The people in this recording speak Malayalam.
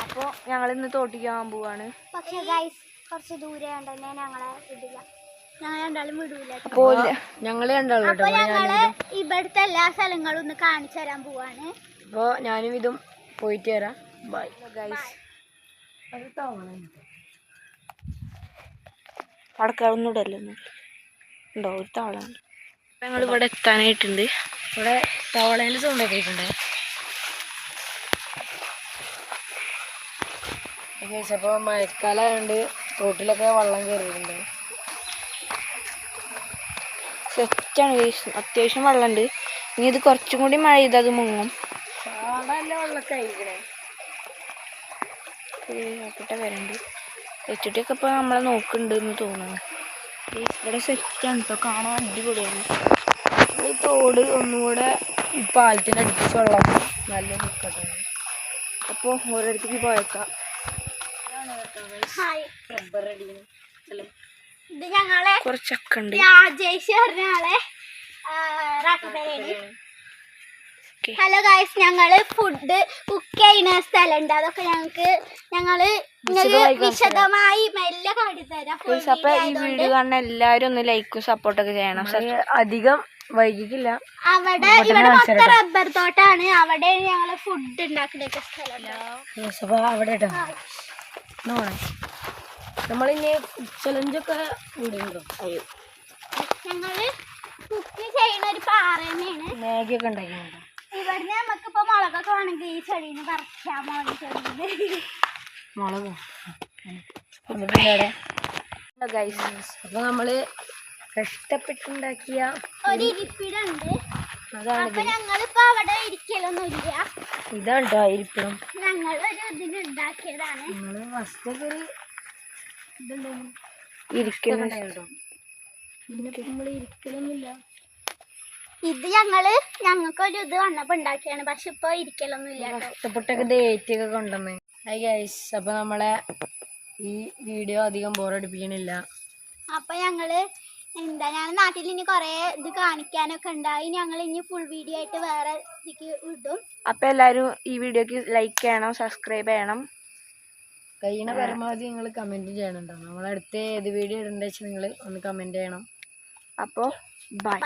അപ്പൊ ഞങ്ങളിന്ന് തോട്ടിക്കാൻ പോവാണ്. പക്ഷെ ഗൈസ് കുറച്ച് ദൂരെ ഉണ്ടെന്നെ ഞങ്ങളെ വിടില്ല. ഞങ്ങൾ രണ്ടാളും വിടൂല. ഞങ്ങള് രണ്ടാളും അപ്പൊ ഞങ്ങള് ഇവിടുത്തെ എല്ലാ സ്ഥലങ്ങളും ഒന്ന് കാണിച്ചു തരാൻ പോവാണ്. അപ്പൊ ഞാനും ഇതും പോയിട്ട് വരാം. Bye guys. അടക്കാവുന്നൂടല്ലോ ഉണ്ടോ ഒരു താളുണ്ട്. ഞങ്ങൾ ഇവിടെ എത്താനായിട്ടുണ്ട്. ഇവിടെ തവളേൻ്റെ സൗണ്ട് കേൾക്കുന്നുണ്ട്. അപ്പോൾ മഴക്കാലമായതുകൊണ്ട് തോട്ടിലൊക്കെ വെള്ളം കയറിയിട്ടുണ്ട്. സെറ്റാണ് ഗൈസ്, അത്യാവശ്യം വെള്ളമുണ്ട്. ഇനി ഇത് കുറച്ചും കൂടി മഴ ചെയ്ത് അത് മുങ്ങും. നല്ല വെള്ളമൊക്കെ ആയിരിക്കണേ. നോക്കിട്ട് വരണ്ട് വെച്ചിട്ടൊക്കെ ഇപ്പോൾ നമ്മളെ നോക്കുന്നുണ്ട് എന്ന് തോന്നുന്നു. ഇവിടെ സെറ്റാണ് കേട്ടോ, കാണാൻ അടിപൊളിയാണ്. ഈ തോട് ഒന്നുകൂടെ ഈ പാലത്തിൻ്റെ അടുപ്പിച്ച് വെള്ളം നല്ല നിൽക്കട്ടെ. അപ്പോൾ ഓരോരുത്തേക്ക് പോയേക്കാം. ഇത് ഞങ്ങളെ കുറച്ചൊക്കെ ഉണ്ട്. രാജേഷ് പറഞ്ഞ ആളെ ഹലോ ഗൈസ്, ഞങ്ങള് ഫുഡ് കുക്ക് ചെയ്യുന്ന സ്ഥലമുണ്ട്. അതൊക്കെ ഞങ്ങള് വിശദമായി മെല്ലെ കാട്ടിത്തരാം. അപ്പൊ ഈ വീഡിയോ കാണുന്ന എല്ലാവരും ഒന്ന് ലൈക്കും സപ്പോർട്ടൊക്കെ ചെയ്യണം. അധികം വൈകിക്കില്ല. ഇവിടെ മൊത്തം റബ്ബർ തോട്ടാണ്. അവിടെ ഞങ്ങള് ഫുഡ് ഉണ്ടാക്കുന്ന സ്ഥലം. അവിടെ നമ്മളിനി ചലഞ്ചൊക്കെ കൂടുന്നുണ്ടോ? അയ്യോ, ഞങ്ങള് കുക്ക് ചെയ്യുന്ന ഒരു പാറ തന്നെയാണ്. മാഗിയൊക്കെ ഉണ്ടാക്കുന്നുണ്ടോ? ഇവിടുന്ന് നമുക്കിപ്പോ മുളകൊക്കെ വേണമെങ്കിൽ ഈ ചെടീന്ന് പറിച്ചാൽ മുളക് ചെടിയിൽ മുളക്. അപ്പൊ നമ്മള് കഷ്ടപ്പെട്ടുണ്ടാക്കിയ ഒരു ഇരിപ്പിടുണ്ട്. അപ്പൊ ഞങ്ങളിപ്പോ അവിടെ ഇരിക്കലൊന്നുമില്ല. ഇതാണ് കേട്ടോ ഇരിപ്പിടം. ഞങ്ങളൊരു ഇതിന് ഉണ്ടാക്കിയതാണ്. ഇത് ഞങ്ങൾക്കൊരു ഇത് വന്നപ്പോ ഉണ്ടാക്കിയാണ്. പക്ഷെ ഇപ്പൊ ഇരിക്കലൊന്നുമില്ല. കഷ്ടപ്പെട്ടൊക്കെ ഡേറ്റൊക്കെ കൊണ്ടുവന്നേ. ഗൈസ്, അപ്പൊ നമ്മളെ ഈ വീഡിയോ അധികം ബോറടിപ്പിക്കണില്ല. അപ്പൊ ഞങ്ങള് നാട്ടിൽ ഇനി കൊറേ ഇത് കാണിക്കാനൊക്കെ ഉണ്ടായി. ഞങ്ങൾ ഇനി ഫുൾ വീഡിയോ ആയിട്ട് വേറെ ഇതിക്ക് വിടും. അപ്പൊ എല്ലാരും ഈ വീഡിയോക്ക് ലൈക്ക് ചെയ്യണം, സബ്സ്ക്രൈബ് ചെയ്യണം. കഴിയണ പരമാവധി നിങ്ങൾ കമന്റ് ചെയ്യണുണ്ടോ. നമ്മളടുത്ത് ഏത് വീഡിയോ ഇടേണ്ട വെച്ചാൽ നിങ്ങൾ ഒന്ന് കമന്റ് ചെയ്യണം. അപ്പോൾ ബൈ.